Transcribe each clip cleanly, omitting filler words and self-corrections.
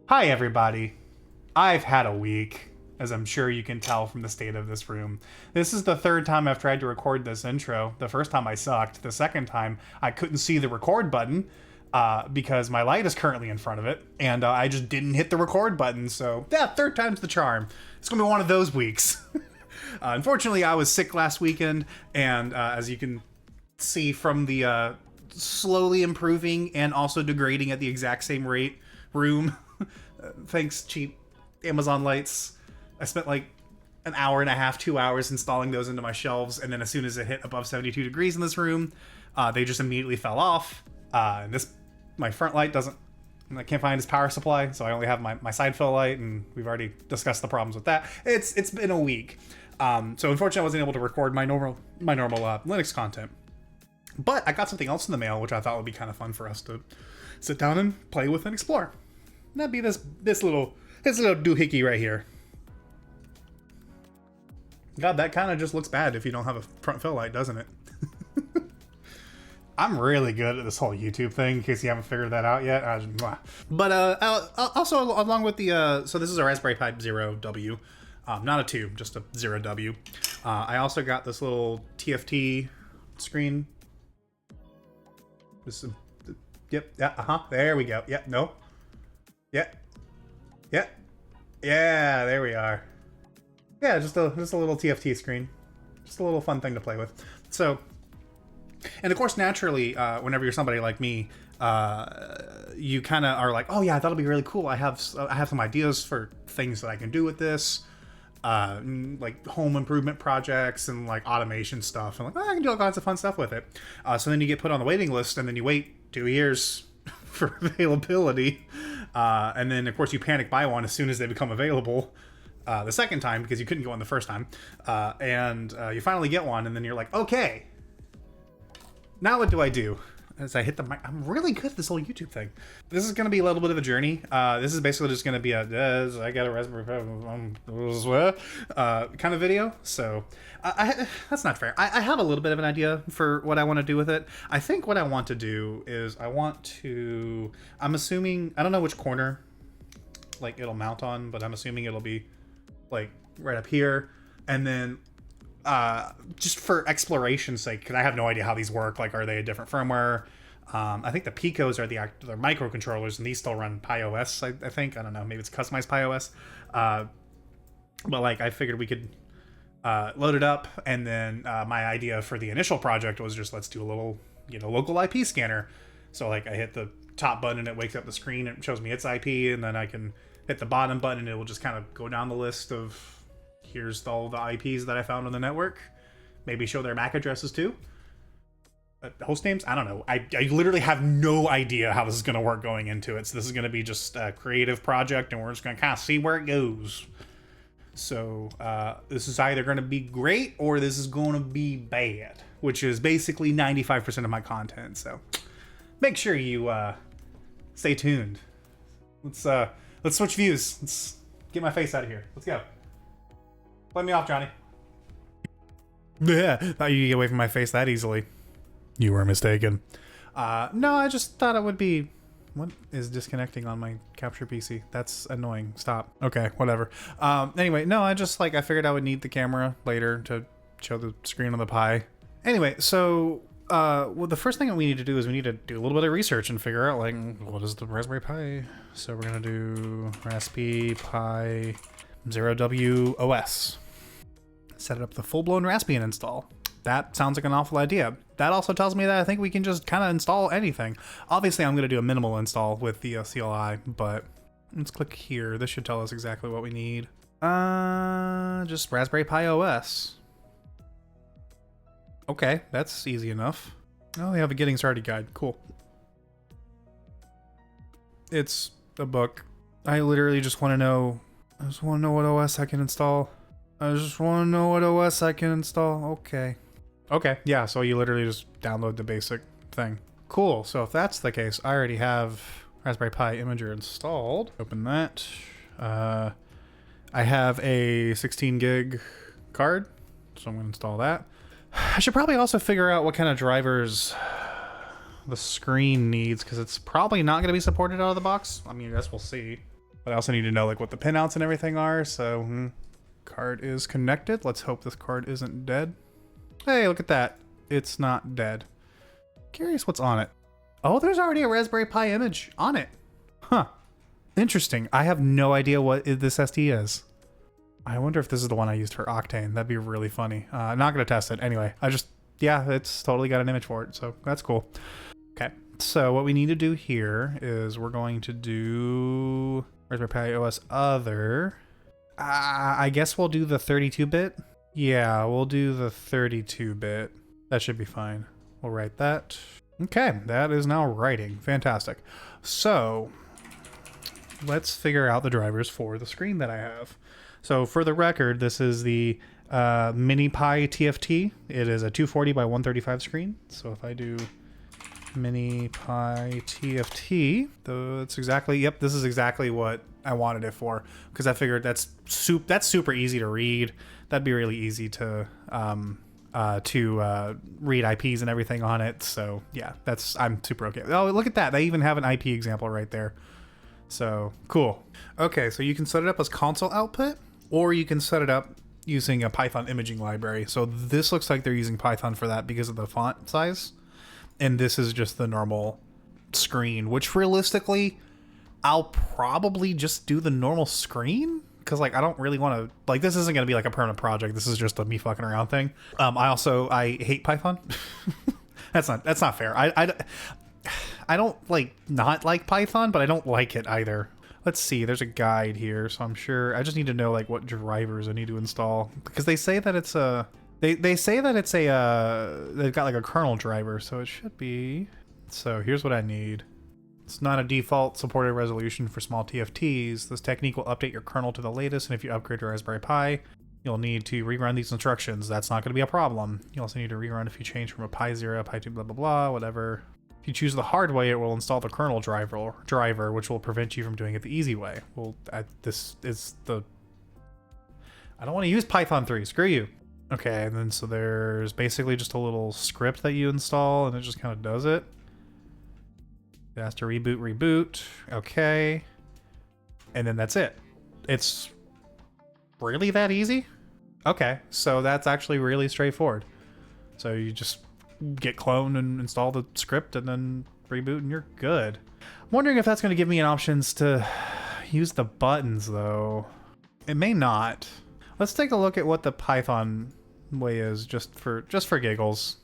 Hi, everybody. I've had a week, as I'm sure you can tell from the state of this room. This is the third time I've tried to record this intro. The first time I sucked. The second time I couldn't see the record button because my light is currently in front of it, and I just didn't hit the record button. So, yeah, third time's the charm. It's going to be one of those weeks. Unfortunately, I was sick last weekend, and as you can see from the slowly improving and also degrading at the exact same rate room, thanks cheap Amazon lights, I spent like an hour and a half, 2 hours installing those into my shelves, and then as soon as it hit above 72 degrees in this room, they just immediately fell off. And my front light I can't find its power supply, so I only have my side fill light, and we've already discussed the problems with that. It's been a week. So unfortunately I wasn't able to record my normal Linux content. But I got something else in the mail, which I thought would be kind of fun for us to sit down and play with and explore. And that'd be this little doohickey right here. God, that kind of just looks bad if you don't have a front fill light, doesn't it? I'm really good at this whole YouTube thing, in case you haven't figured that out yet. But also, along with the... so this is a Raspberry Pi Zero W. Not a 2, just a 0W. I also got this little TFT screen. Yep, yeah, there we go. Yep, no. Yep. Yep. Yeah, there we are. Yeah, just a little TFT screen. Just a little fun thing to play with. So, and of course, naturally, whenever you're somebody like me, you kind of are like, oh yeah, that'll be really cool. I have some ideas for things that I can do with this, like home improvement projects and like automation stuff. And like, I can do all kinds of fun stuff with it. So then you get put on the waiting list, and then you wait 2 years for availability. And then, of course, you panic buy one as soon as they become available the second time because you couldn't get one the first time. And you finally get one, and then you're like, okay, now what do I do? As I hit the mic, I'm really good at this whole YouTube thing. This is going to be a little bit of a journey. This is basically just going to be I got a Raspberry Pi kind of video. So that's not fair. I have a little bit of an idea for what I want to do with it. I think what I want to do is I'm assuming, I don't know which corner like it'll mount on, but I'm assuming it'll be like right up here. And then just for exploration's sake, because I have no idea how these work. Like, are they a different firmware? I think the Picos are they're microcontrollers, and these still run PiOS. I think, I don't know, maybe it's customized PiOS. But like, I figured we could load it up, and then my idea for the initial project was just let's do a little, local IP scanner. So like, I hit the top button, and it wakes up the screen, and it shows me its IP, and then I can hit the bottom button, and it will just kind of go down the list of here's all the IPs that I found on the network. Maybe show their MAC addresses too. Host names? I don't know. I literally have no idea how this is going to work going into it. So this is going to be just a creative project, and we're just going to kind of see where it goes. So this is either going to be great or this is going to be bad, which is basically 95% of my content. So make sure you stay tuned. Let's switch views. Let's get my face out of here. Let's go. Let me off, Johnny. Yeah, thought you could get away from my face that easily. You were mistaken. No, I just thought it would be... What is disconnecting on my capture PC? That's annoying. Stop. Okay, whatever. Anyway, no, I figured I would need the camera later to show the screen on the Pi. Anyway, so... well, the first thing that we need to do is we need to do a little bit of research and figure out, like, what is the Raspberry Pi? So we're going to do Raspberry Pi 0W OS. Set it up the full-blown Raspbian install. That sounds like an awful idea. That also tells me that I think we can just kind of install anything. Obviously, I'm going to do a minimal install with the CLI, but let's click here. This should tell us exactly what we need. Just Raspberry Pi OS. Okay, that's easy enough. Oh, they have a getting started guide. Cool. It's a book. I literally just want to know... I just want to know what OS I can install. Okay. Okay, yeah, so you literally just download the basic thing. Cool, so if that's the case, I already have Raspberry Pi Imager installed. Open that. I have a 16 gig card, so I'm going to install that. I should probably also figure out what kind of drivers the screen needs, because it's probably not going to be supported out of the box. I mean, I guess we'll see. But I also need to know like what the pinouts and everything are. So card is connected. Let's hope this card isn't dead. Hey, look at that. It's not dead. Curious what's on it. Oh, there's already a Raspberry Pi image on it. Huh. Interesting. I have no idea what this SD is. I wonder if this is the one I used for Octane. That'd be really funny. I'm not going to test it. Anyway, yeah, it's totally got an image for it. So that's cool. Okay. So what we need to do here is we're going to do Raspberry Pi OS other. I guess we'll do the 32-bit. Yeah, we'll do the 32-bit. That should be fine. We'll write that. Okay, that is now writing. Fantastic. So let's figure out the drivers for the screen that I have. So for the record, this is the Mini Pi TFT. It is a 240 by 135 screen. So if I do Mini Pi TFT, that's exactly, yep, this is exactly what I wanted it for, because I figured that's super easy to read. That'd be really easy to read IPs and everything on it. So yeah, I'm super okay. Oh, look at that. They even have an IP example right there. So cool. Okay, so you can set it up as console output, or you can set it up using a Python imaging library. So this looks like they're using Python for that because of the font size. And this is just the normal screen, which realistically, I'll probably just do the normal screen. Because like I don't really want to, like, this isn't going to be like a permanent project. This is just a me fucking around thing. I hate Python. That's not fair. I don't like not like Python, but I don't like it either. Let's see, there's a guide here, so I'm sure I just need to know like what drivers I need to install, because they say that it's a they say that it's a they've got like a kernel driver, so it should be. So here's what I need. It's not a default supported resolution for small TFTs. This technique will update your kernel to the latest, and if you upgrade your Raspberry Pi, you'll need to rerun these instructions. That's not going to be a problem. You also need to rerun if you change from a Pi 0, Pi 2, blah blah blah, whatever. If you choose the hard way, it will install the kernel driver, which will prevent you from doing it the easy way. Well, I don't want to use Python 3. Screw you. Okay, and then so there's basically just a little script that you install, and it just kind of does it. It has to reboot. Okay. And then that's it. It's really that easy? Okay, so that's actually really straightforward. So you just get cloned and install the script and then reboot and you're good. I'm wondering if that's going to give me an options to use the buttons though. It may not. Let's take a look at what the Python way is just for giggles.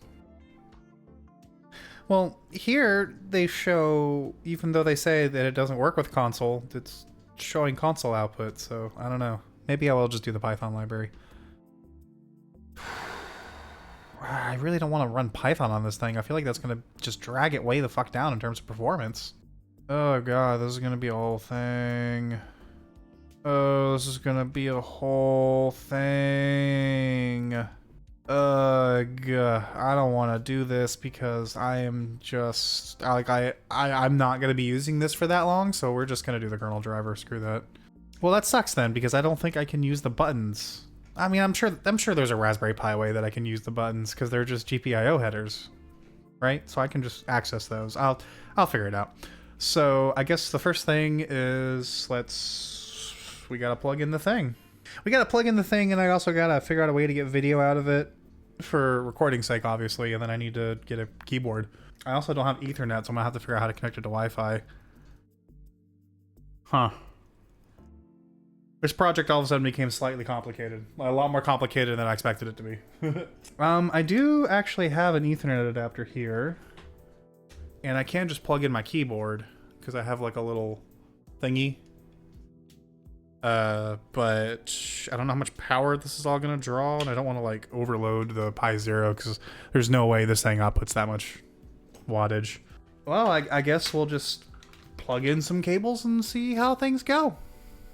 Well, here they show, even though they say that it doesn't work with console, it's showing console output, so I don't know. Maybe I will just do the Python library. I really don't want to run Python on this thing. I feel like that's going to just drag it way the fuck down in terms of performance. Oh god, this is going to be a whole thing. Oh, this is going to be a whole thing. Ugh, I don't want to do this because I am just, like, I'm not going to be using this for that long, so we're just going to do the kernel driver. Screw that. Well, that sucks then, because I don't think I can use the buttons. I mean, I'm sure there's a Raspberry Pi way that I can use the buttons because they're just GPIO headers, right? So I can just access those. I'll figure it out. So I guess the first thing is we gotta plug in the thing. And I also gotta figure out a way to get video out of it for recording sake, obviously. And then I need to get a keyboard. I also don't have Ethernet, so I'm gonna have to figure out how to connect it to Wi-Fi. Huh. This project all of a sudden became slightly complicated. A lot more complicated than I expected it to be. I do actually have an Ethernet adapter here. And I can just plug in my keyboard, because I have like a little thingy. But I don't know how much power this is all going to draw, and I don't want to like overload the Pi 0, because there's no way this thing outputs that much wattage. Well, I guess we'll just plug in some cables and see how things go.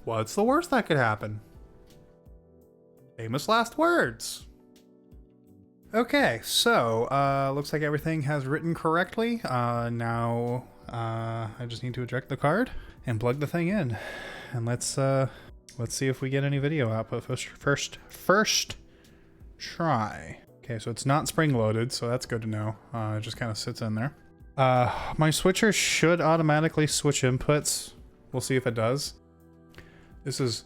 What's the worst that could happen? Famous last words. Okay, so looks like everything has written correctly. Now I just need to eject the card and plug the thing in, and let's see if we get any video output first try. Okay, so it's not spring loaded, so that's good to know. It just kind of sits in there. My switcher should automatically switch inputs. We'll see if it does. This is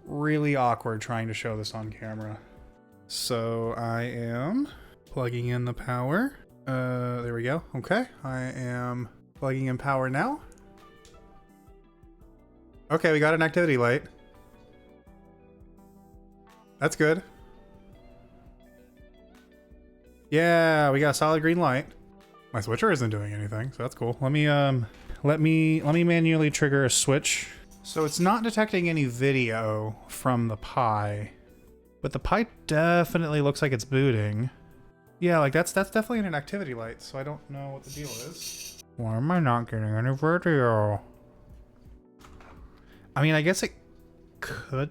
really awkward trying to show this on camera. So I am plugging in the power. There we go. Okay, I am plugging in power now. Okay, we got an activity light. That's good. Yeah, we got a solid green light. My switcher isn't doing anything, so that's cool. Let me manually trigger a switch. So it's not detecting any video from the Pi, but the Pi definitely looks like it's booting. Yeah, like that's definitely an activity light, so I don't know what the deal is. Why am I not getting any video? I mean, I guess it could.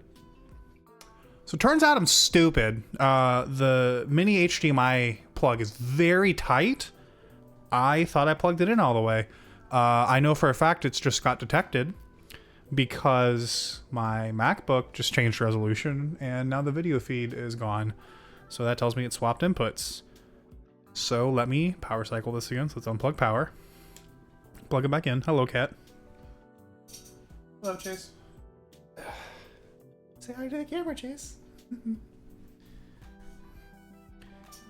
So it turns out I'm stupid. The mini HDMI plug is very tight. I thought I plugged it in all the way. I know for a fact it's just got detected because my MacBook just changed resolution and now the video feed is gone. So that tells me it swapped inputs. So let me power cycle this again. So let's unplug power. Plug it back in. Hello, cat. Hello, Chase. Say hi to the camera, Chase.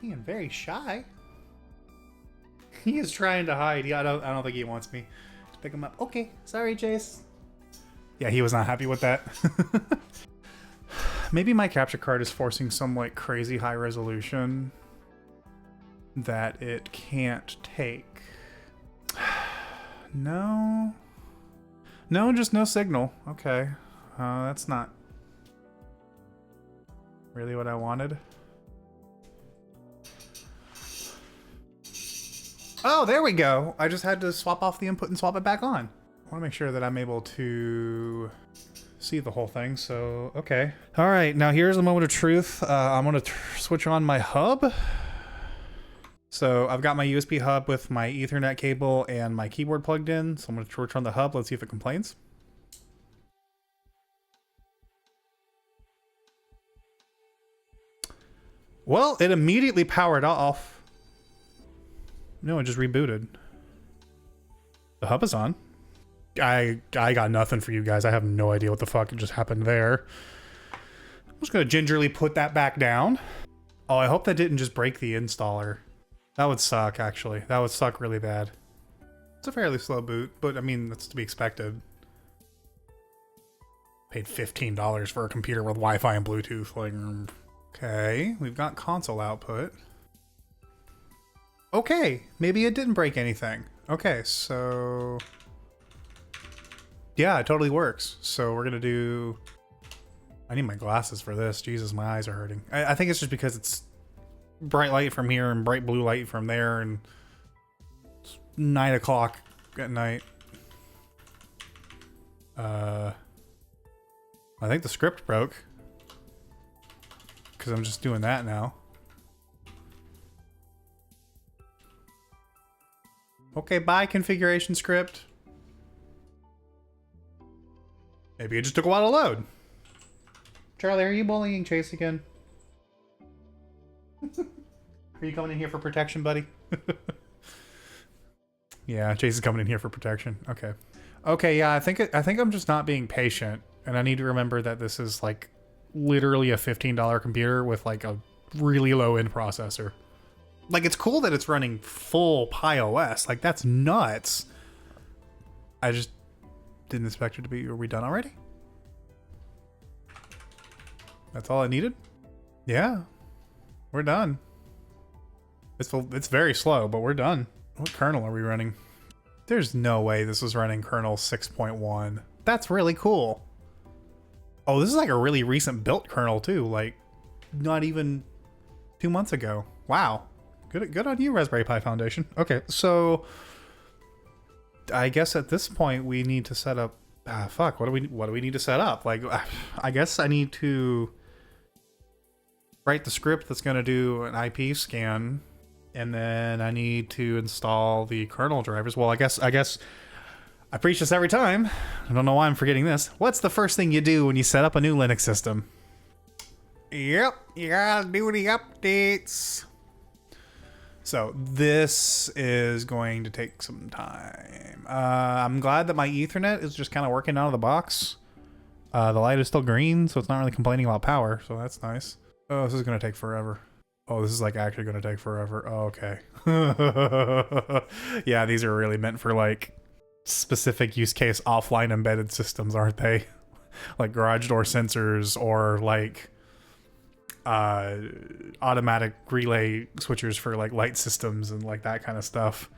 Being very shy. He is trying to hide. Yeah, I don't think he wants me to pick him up. Okay, sorry, Chase. Yeah, he was not happy with that. Maybe my capture card is forcing some like crazy high resolution that it can't take. No, just no signal. Okay, that's not really what I wanted. Oh, there we go. I just had to swap off the input and swap it back on. I want to make sure that I'm able to see the whole thing, so okay. All right, now here's the moment of truth. I'm gonna switch on my hub. So I've got my USB hub with my Ethernet cable and my keyboard plugged in. So I'm gonna switch on the hub. Let's see if it complains. Well, it immediately powered off. No, it just rebooted. The hub is on. I got nothing for you guys. I have no idea what the fuck just happened there. I'm just gonna gingerly put that back down. Oh, I hope that didn't just break the installer. That would suck, actually. That would suck really bad. It's a fairly slow boot, but I mean, that's to be expected. Paid $15 for a computer with Wi-Fi and Bluetooth. Like, okay, we've got console output. Okay, maybe it didn't break anything. Okay, so... yeah, it totally works. So we're gonna do... I need my glasses for this. Jesus, my eyes are hurting. I think it's just because it's bright light from here and bright blue light from there, and it's 9 o'clock at night. I think the script broke because I'm just doing that now. Okay, bye configuration script. Maybe it just took a while to load. Charlie, are you bullying Chase again? Are you coming in here for protection, buddy? Yeah, Chase is coming in here for protection. Okay. Okay, yeah, I think I'm just not being patient, and I need to remember that this is like literally a $15 computer with like a really low end processor. Like, it's cool that it's running full Pi OS. Like, that's nuts. I just didn't expect it to be. Are we done already? That's all I needed? Yeah. We're done. It's very slow, but we're done. What kernel are we running? There's no way this was running kernel 6.1. That's really cool. Oh, this is like a really recent built kernel too. Like, not even 2 months ago. Wow. Good on you, Raspberry Pi Foundation. Okay, so I guess at this point we need to set up. Fuck. What do we need to set up? Like, I guess I need to write the script that's going to do an IP scan, and then I need to install the kernel drivers. Well, I guess I preach this every time. I don't know why I'm forgetting this. What's the first thing you do when you set up a new Linux system? Yep, you gotta do the updates. So this is going to take some time. I'm glad that my Ethernet is just kind of working out of the box. The light is still green, so it's not really complaining about power, so that's nice. Oh, this is gonna take forever. Oh, this is like actually gonna take forever. Oh, okay. Yeah, these are really meant for like specific use case offline embedded systems, aren't they? Like garage door sensors or like automatic relay switchers for like light systems and like that kind of stuff.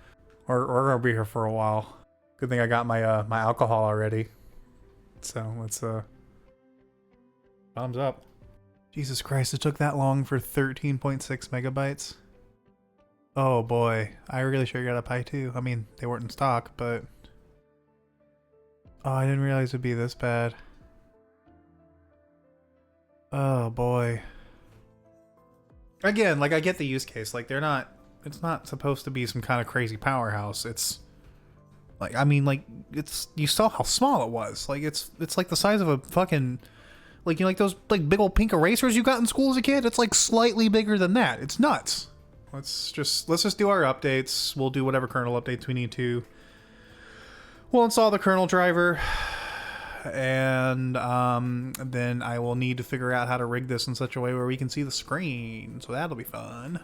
Or I'll be here for a while. Good thing I got my my alcohol already. So let's thumbs up. Jesus Christ, it took that long for 13.6 megabytes. Oh boy, I really should have got a Pi 2. I mean, they weren't in stock, but oh, I didn't realize it'd be this bad. Oh boy. Again, like I get the use case. Like it's not supposed to be some kind of crazy powerhouse. It's like, I mean, like you saw how small it was. Like it's like the size of a fucking, like, you know, like those like big old pink erasers you got in school as a kid. It's like slightly bigger than that. It's nuts. Let's just do our updates. We'll do whatever kernel updates we need to. We'll install the kernel driver, and then I will need to figure out how to rig this in such a way where we can see the screen. So that'll be fun.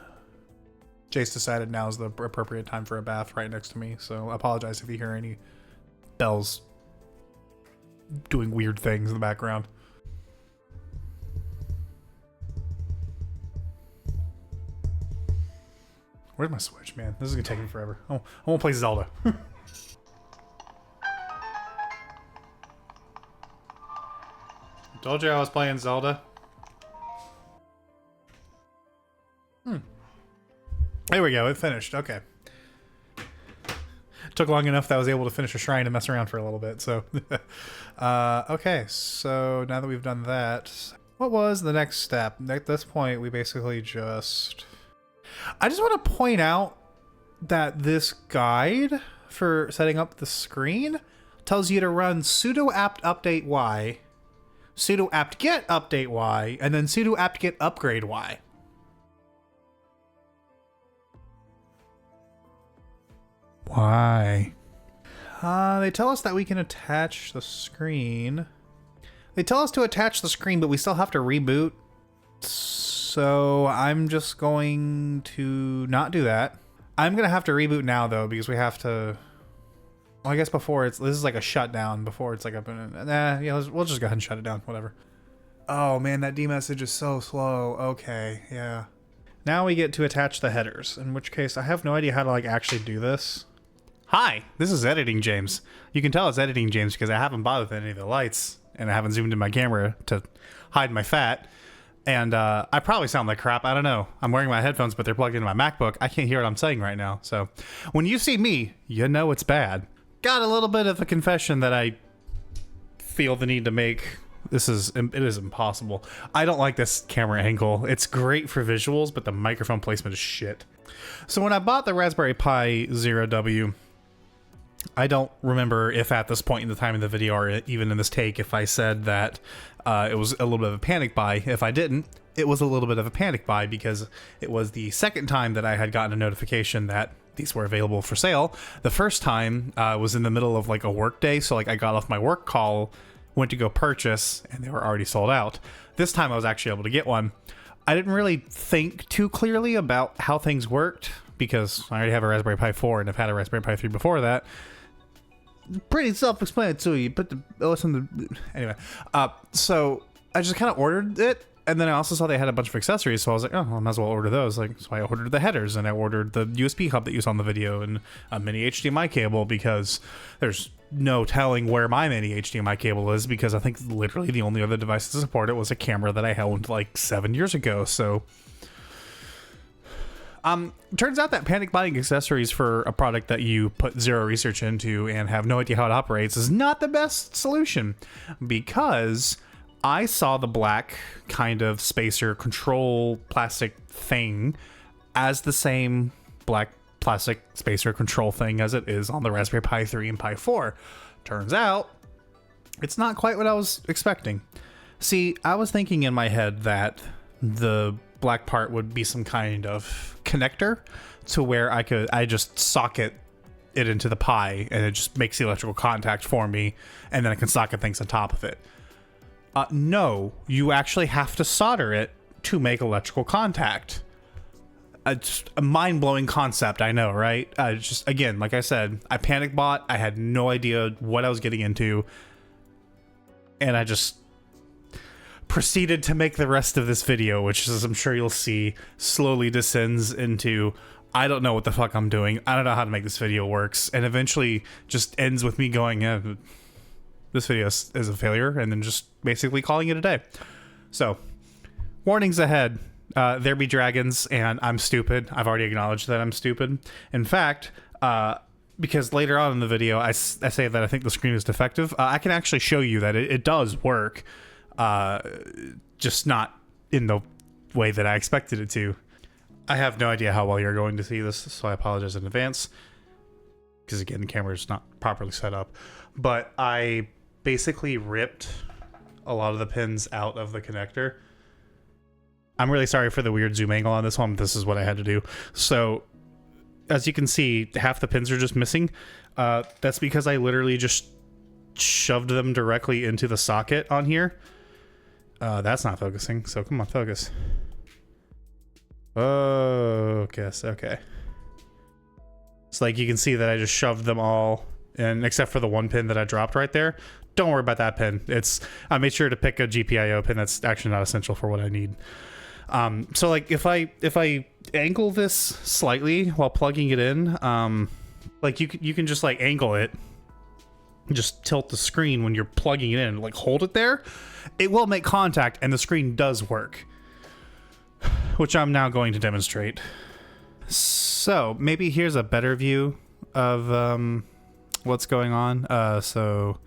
Jace decided now is the appropriate time for a bath right next to me, so I apologize if you hear any bells doing weird things in the background. Where's my Switch, man? This is gonna take me forever. Oh, I won't play Zelda. Told you I was playing Zelda. There we go, it finished. Okay. Took long enough that I was able to finish a shrine and mess around for a little bit, so. Okay, so now that we've done that, what was the next step? At this point, we basically just... I just want to point out that this guide for setting up the screen tells you to run sudo apt update y, sudo apt get update y, and then sudo apt get upgrade y. Why? They tell us that we can attach the screen. They tell us to attach the screen, but we still have to reboot. So I'm just going to not do that. I'm going to have to reboot now, though, because we have to... Well, I guess before this is like a shutdown. Before it's like up and... yeah, we'll just go ahead and shut it down. Whatever. Oh, man, that D message is so slow. Okay, yeah. Now we get to attach the headers, in which case I have no idea how to like actually do this. Hi, this is Editing James. You can tell it's Editing James because I haven't bothered with any of the lights, and I haven't zoomed in my camera to hide my fat. And I probably sound like crap. I don't know. I'm wearing my headphones, but they're plugged into my MacBook. I can't hear what I'm saying right now. So when you see me, you know it's bad. Got a little bit of a confession that I feel the need to make. It is impossible. I don't like this camera angle. It's great for visuals, but the microphone placement is shit. So when I bought the Raspberry Pi Zero W, I don't remember if at this point in the time of the video or even in this take if I said that it was a little bit of a panic buy. If I didn't, it was a little bit of a panic buy because it was the second time that I had gotten a notification that these were available for sale. The first time was in the middle of like a work day, so like I got off my work call, went to go purchase, and they were already sold out. This time I was actually able to get one. I didn't really think too clearly about how things worked because I already have a Raspberry Pi 4 and I've had a Raspberry Pi 3 before that. Pretty self-explanatory. Put the anyway. So I just kind of ordered it, and then I also saw they had a bunch of accessories, so I was like, oh, well, I might as well order those. Like, so I ordered the headers, and I ordered the USB hub that you saw in the video, and a mini HDMI cable because there's no telling where my mini HDMI cable is because I think literally the only other device to support it was a camera that I held like 7 years ago. So. Turns out that panic buying accessories for a product that you put zero research into and have no idea how it operates is not the best solution because I saw the black kind of spacer control plastic thing as the same black plastic spacer control thing as it is on the Raspberry Pi 3 and Pi 4. Turns out it's not quite what I was expecting. See, I was thinking in my head that the black part would be some kind of connector to where I just socket it into the Pi and it just makes the electrical contact for me and then I can socket things on top of it. No, you actually have to solder it to make electrical contact. It's a mind-blowing concept, I know, right? Just, again, like I said, I panic bought. I had no idea what I was getting into. And I just proceeded to make the rest of this video, which, as I'm sure you'll see, slowly descends into, I don't know what the fuck I'm doing. I don't know how to make this video works. And eventually just ends with me going, yeah, this video is a failure, and then just basically calling it a day. So, warnings ahead. There be dragons, and I'm stupid. I've already acknowledged that I'm stupid. In fact, because later on in the video, I say that I think the screen is defective, I can actually show you that it does work, just not in the way that I expected it to. I have no idea how well you're going to see this, so I apologize in advance. Because again, the camera is not properly set up. But I basically ripped a lot of the pins out of the connector. I'm really sorry for the weird zoom angle on this one, but this is what I had to do. So, as you can see, half the pins are just missing. That's because I literally just shoved them directly into the socket on here. That's not focusing, so come on, focus. Focus, okay. So like you can see that I just shoved them all in, except for the one pin that I dropped right there. Don't worry about that pin. I made sure to pick a GPIO pin that's actually not essential for what I need. So like if I angle this slightly while plugging it in, like you can just like angle it, just tilt the screen when you're plugging it in, like hold it there, it will make contact and the screen does work, which I'm now going to demonstrate. So maybe here's a better view of what's going on. So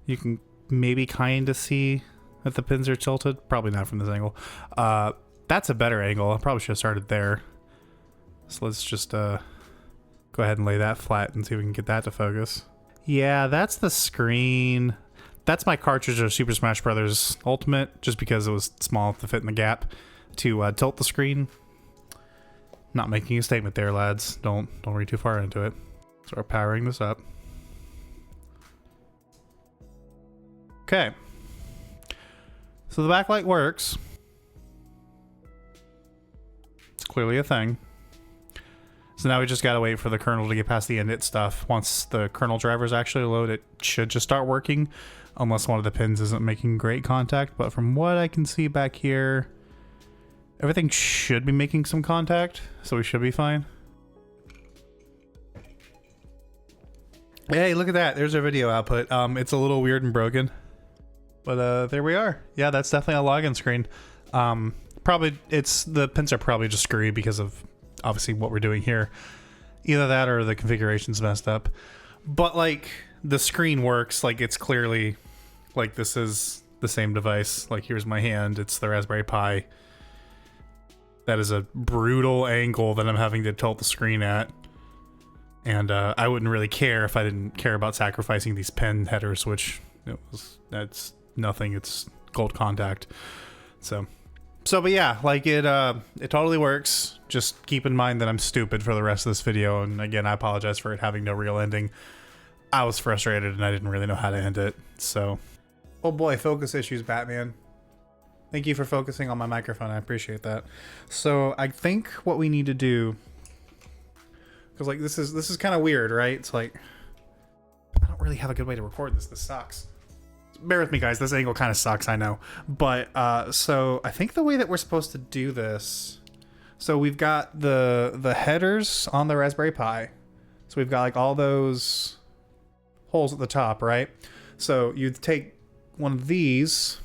you can maybe kind of see that the pins are tilted. Probably not from this angle. That's a better angle. I probably should have started there. So let's just go ahead and lay that flat and see if we can get that to focus. Yeah, that's the screen. That's my cartridge of Super Smash Bros. Ultimate, just because it was small to fit in the gap to tilt the screen. Not making a statement there, lads. Don't read too far into it. So we're powering this up. Okay. So the backlight works. It's clearly a thing. So now we just gotta wait for the kernel to get past the init stuff. Once the kernel drivers actually load, it should just start working, unless one of the pins isn't making great contact. But from what I can see back here, everything should be making some contact, so we should be fine. Hey, look at that. There's our video output. It's a little weird and broken, but there we are. Yeah, that's definitely a login screen. Probably the pins are probably just screwy because of obviously what we're doing here. Either that or the configuration's messed up. But like the screen works, like it's clearly like this is the same device. Like here's my hand, it's the Raspberry Pi. That is a brutal angle that I'm having to tilt the screen at. And I wouldn't really care if I didn't care about sacrificing these pen headers, which that's nothing. It's gold contact. But yeah, like it totally works. Just keep in mind that I'm stupid for the rest of this video. And again, I apologize for it having no real ending. I was frustrated and I didn't really know how to end it. So, oh boy, focus issues, Batman. Thank you for focusing on my microphone. I appreciate that. So I think what we need to do, because like this is kind of weird, right? It's like I don't really have a good way to record this. This sucks. Bear with me, guys. This angle kind of sucks, I know. But so I think the way that we're supposed to do this, so we've got the headers on the Raspberry Pi. So we've got like all those holes at the top, right? So you take one of these.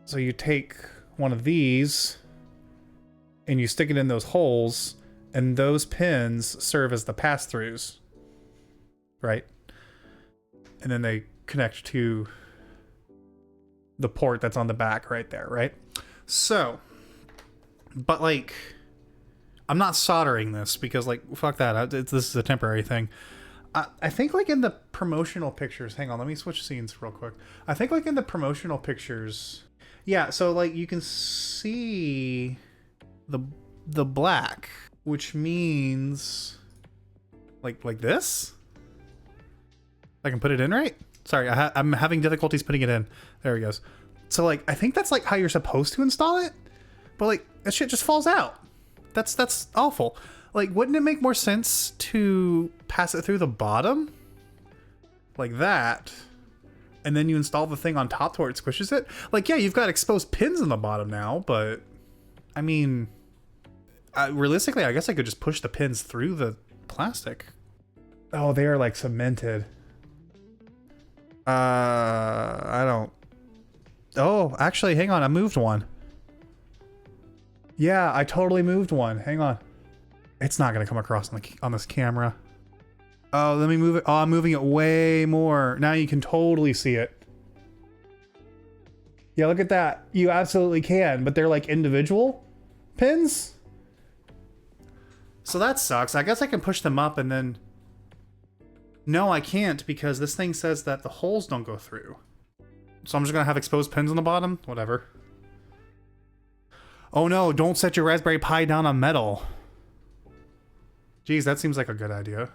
So you take one of these and you stick it in those holes, and those pins serve as the pass-throughs, right? And then they connect to the port that's on the back right there, right? So, but like, I'm not soldering this because like, fuck that. This is a temporary thing. I think like in the promotional pictures, hang on, let me switch scenes real quick. I think like in the promotional pictures, yeah, so like you can see the black, which means like this. I can put it in right? Sorry, I'm having difficulties putting it in. There he goes. So like, I think that's like how you're supposed to install it, but like that shit just falls out. That's awful. Like, wouldn't it make more sense to pass it through the bottom? Like that. And then you install the thing on top to where it squishes it? Like, yeah, you've got exposed pins in the bottom now, but I mean, realistically, I guess I could just push the pins through the plastic. Oh, they are like cemented. I don't. Oh, actually, hang on. I moved one. Yeah, I totally moved one. Hang on. It's not going to come across on this camera. Oh, let me move it. Oh, I'm moving it way more. Now you can totally see it. Yeah, look at that. You absolutely can, but they're like individual pins. So that sucks. I guess I can push them up and then... No, I can't because this thing says that the holes don't go through. So I'm just going to have exposed pins on the bottom? Whatever. Oh no, don't set your Raspberry Pi down on metal. Geez, that seems like a good idea.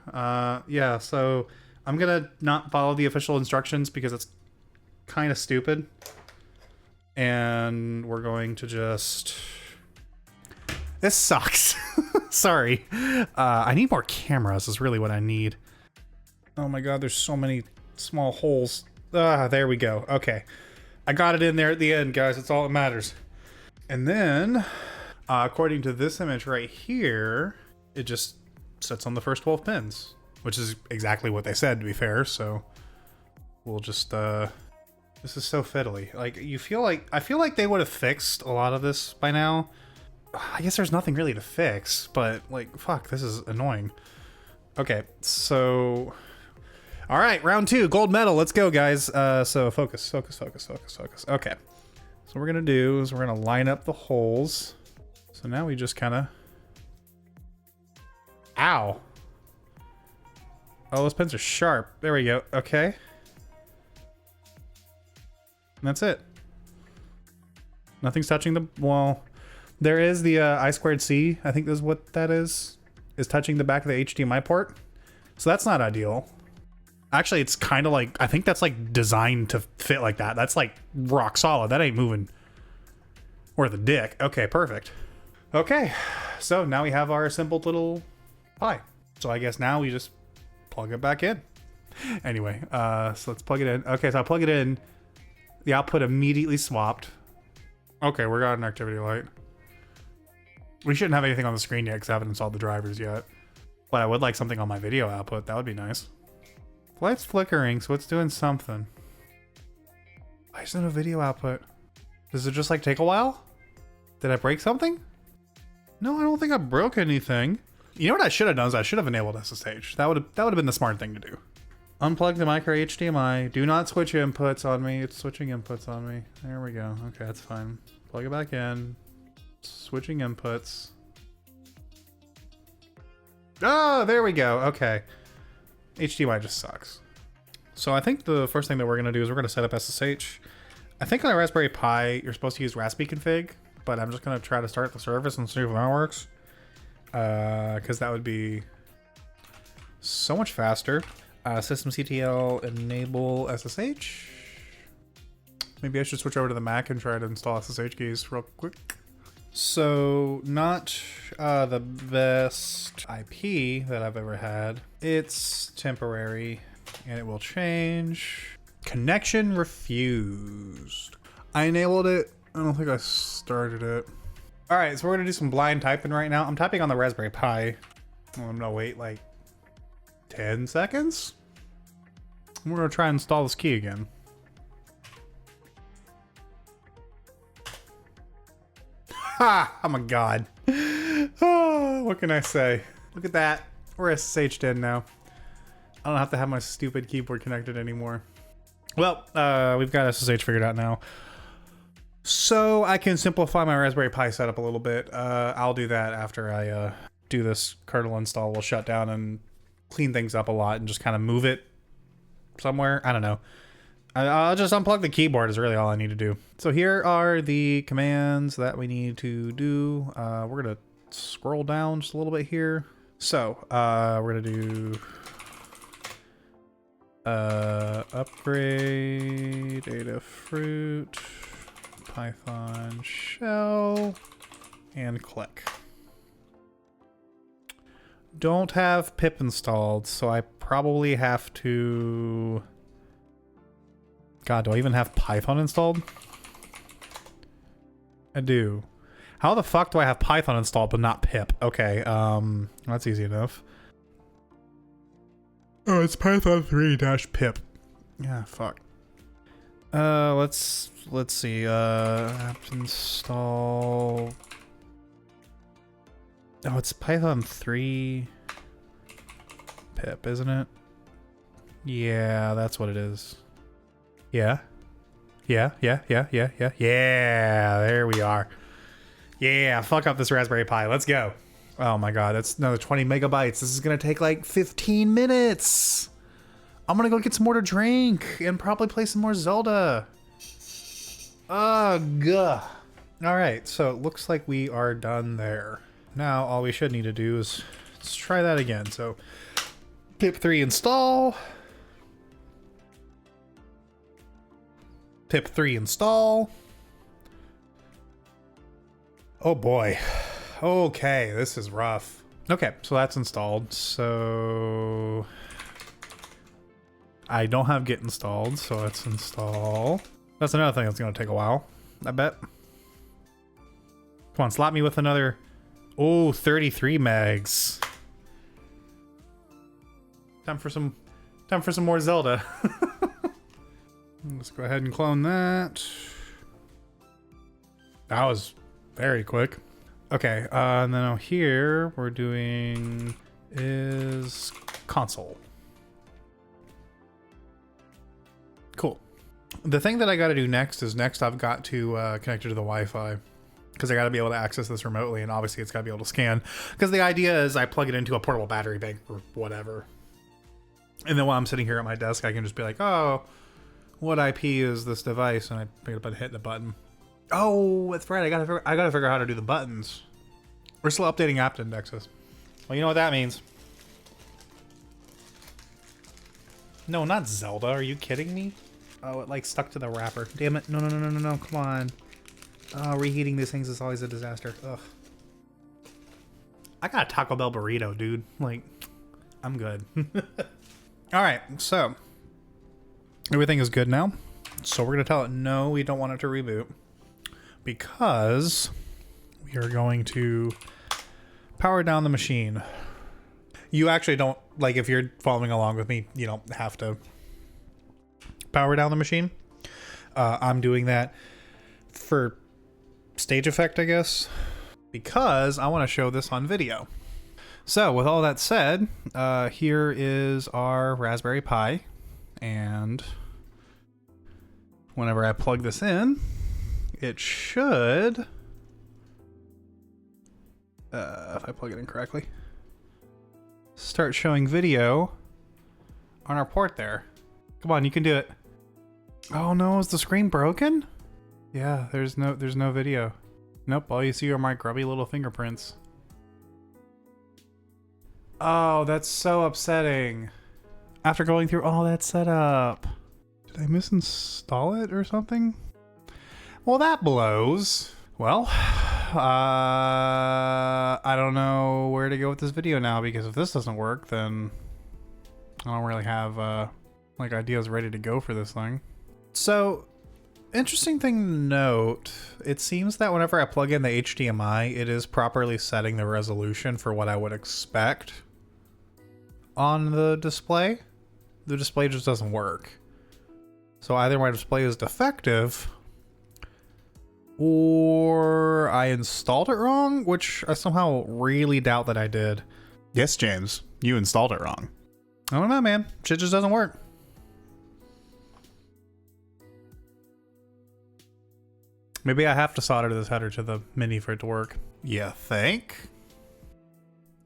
Yeah, so I'm going to not follow the official instructions because it's kind of stupid. And we're going to just... This sucks. Sorry. I need more cameras is really what I need. Oh my god, there's so many small holes. There we go. Okay. I got it in there at the end, guys. That's all that matters. And then, according to this image right here, it just sits on the first 12 pins, which is exactly what they said, to be fair. So we'll just, this is so fiddly. Like, I feel like they would have fixed a lot of this by now. I guess there's nothing really to fix, but like, fuck, this is annoying. Okay, so... All right, round 2, gold medal. Let's go, guys. So focus. Okay. So what we're gonna do is we're gonna line up the holes. So now we just kind of... Ow. Oh, those pins are sharp. There we go. Okay. And that's it. Nothing's touching the... Well, there is the I2C. I think this is what that is touching the back of the HDMI port. So that's not ideal. Actually, it's kind of like, I think that's like designed to fit like that. That's like rock solid. That ain't moving. Or the dick. Okay, perfect. Okay, so now we have our assembled little Pi. So I guess now we just plug it back in. Anyway, so let's plug it in. Okay, so I plug it in. The output immediately swapped. Okay, we got an activity light. We shouldn't have anything on the screen yet because I haven't installed the drivers yet. But I would like something on my video output. That would be nice. Light's flickering, so it's doing something. Why isn't a video output? Does it just like take a while? Did I break something? No, I don't think I broke anything. You know what I should have done is I should have enabled SSH. That would have been the smart thing to do. Unplug the micro HDMI. Do not switch inputs on me. It's switching inputs on me. There we go. Okay, that's fine. Plug it back in. Switching inputs. Oh, there we go. Okay. HDMI just sucks. So I think the first thing that we're going to do is we're going to set up SSH. I think on a Raspberry Pi, you're supposed to use raspiconfig, but I'm just going to try to start the service and see if that works. Because that would be so much faster. Systemctl enable SSH. Maybe I should switch over to the Mac and try to install SSH keys real quick. So, not the best IP that I've ever had. It's temporary, and it will change. Connection refused. I enabled it. I don't think I started it. All right, so we're gonna do some blind typing right now. I'm typing on the Raspberry Pi. I'm gonna wait like 10 seconds. We're gonna try and install this key again. Ha! Oh my god. Oh, what can I say? Look at that. We're SSH'd in now. I don't have to have my stupid keyboard connected anymore. Well, we've got SSH figured out now. So I can simplify my Raspberry Pi setup a little bit. I'll do that after I do this kernel install. We'll shut down and clean things up a lot and just kind of move it somewhere. I don't know. I'll just unplug the keyboard is really all I need to do. So here are the commands that we need to do. We're going to scroll down just a little bit here. So we're going to do Upgrade Adafruit, Python shell, and click. Don't have pip installed, so I probably have to... God, do I even have Python installed? I do. How the fuck do I have Python installed but not pip? Okay, that's easy enough. Oh, it's Python 3-pip. Yeah, fuck. Let's see. Apt install. Oh, it's Python 3 pip, isn't it? Yeah, that's what it is. Yeah. Yeah. There we are. Yeah, fuck up this Raspberry Pi. Let's go. Oh my god, that's another 20 megabytes. This is gonna take like 15 minutes. I'm gonna go get some more to drink and probably play some more Zelda. Ugh. Alright, so it looks like we are done there. Now all we should need to do is let's try that again. So pip3 install. Pip3 install. Oh boy. Okay, this is rough. Okay, so that's installed. So I don't have Git installed, so let's install. That's another thing that's gonna take a while, I bet. Come on, slap me with another. Oh, 33 megs. Time for some more Zelda. Let's go ahead and clone that. That was very quick. Okay, and then here we're doing is console. Cool. The thing that I got to do next is I've got to connect it to the Wi-Fi because I got to be able to access this remotely, and obviously it's got to be able to scan. Because the idea is I plug it into a portable battery bank or whatever, and then while I'm sitting here at my desk, I can just be like, oh, what IP is this device? And I pick it up and hit the button. Oh, that's right. I gotta figure out how to do the buttons. We're still updating apt indexes. Well, you know what that means. No, not Zelda. Are you kidding me? Oh, it like stuck to the wrapper. Damn it. No. Come on. Oh, reheating these things is always a disaster. Ugh. I got a Taco Bell burrito, dude. Like, I'm good. All right, so everything is good now. So we're gonna tell it no, we don't want it to reboot, because we are going to power down the machine. You actually don't, like, if you're following along with me, you don't have to power down the machine. I'm doing that for stage effect, I guess, because I want to show this on video. So with all that said, here is our Raspberry Pi, and whenever I plug this in, it should, if I plug it in correctly, start showing video on our port there. Come on, you can do it. Oh no, is the screen broken? Yeah, there's no video. Nope, all you see are my grubby little fingerprints. Oh, that's so upsetting. After going through all that setup. Did I misinstall it or something? Well, that blows. Well, I don't know where to go with this video now, because if this doesn't work, then I don't really have like ideas ready to go for this thing. So, interesting thing to note, it seems that whenever I plug in the HDMI, it is properly setting the resolution for what I would expect on the display. The display just doesn't work. So either my display is defective, or I installed it wrong, which I somehow really doubt that I did. Yes, James, you installed it wrong. I don't know, man. Shit just doesn't work. Maybe I have to solder this header to the Mini for it to work. You think?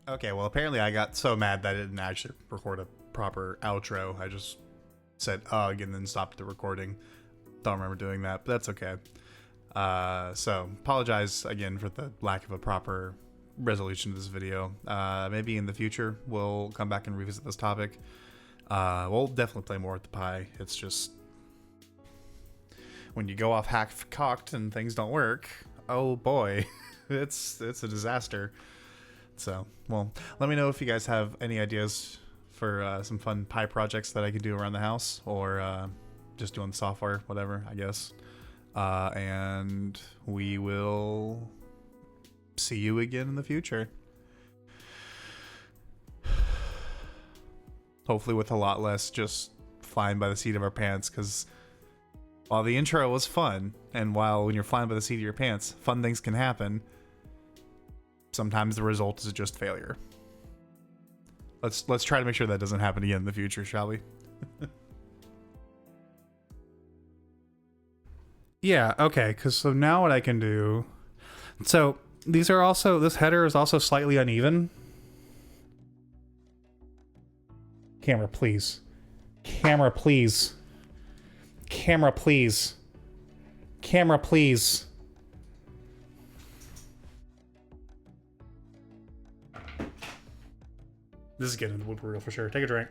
Okay, well, apparently I got so mad that I didn't actually record a proper outro. I just said ugh and then stopped the recording. Don't remember doing that, but that's okay. So apologize again for the lack of a proper resolution to this video. Maybe in the future we'll come back and revisit this topic. We'll definitely play more with the Pi. It's just when you go off half cocked and things don't work, oh boy, it's a disaster. So, well, let me know if you guys have any ideas for some fun Pi projects that I could do around the house, or just doing the software, whatever, I guess. And we will see you again in the future. Hopefully with a lot less just flying by the seat of our pants, because while the intro was fun, and while when you're flying by the seat of your pants, fun things can happen, sometimes the result is just failure. Let's try to make sure that doesn't happen again in the future, shall we? Yeah, okay, because so now what I can do... So, these are also... This header is also slightly uneven. Camera, please. Camera, please. Camera, please. Camera, please. This is getting into the blooper reel for sure. Take a drink.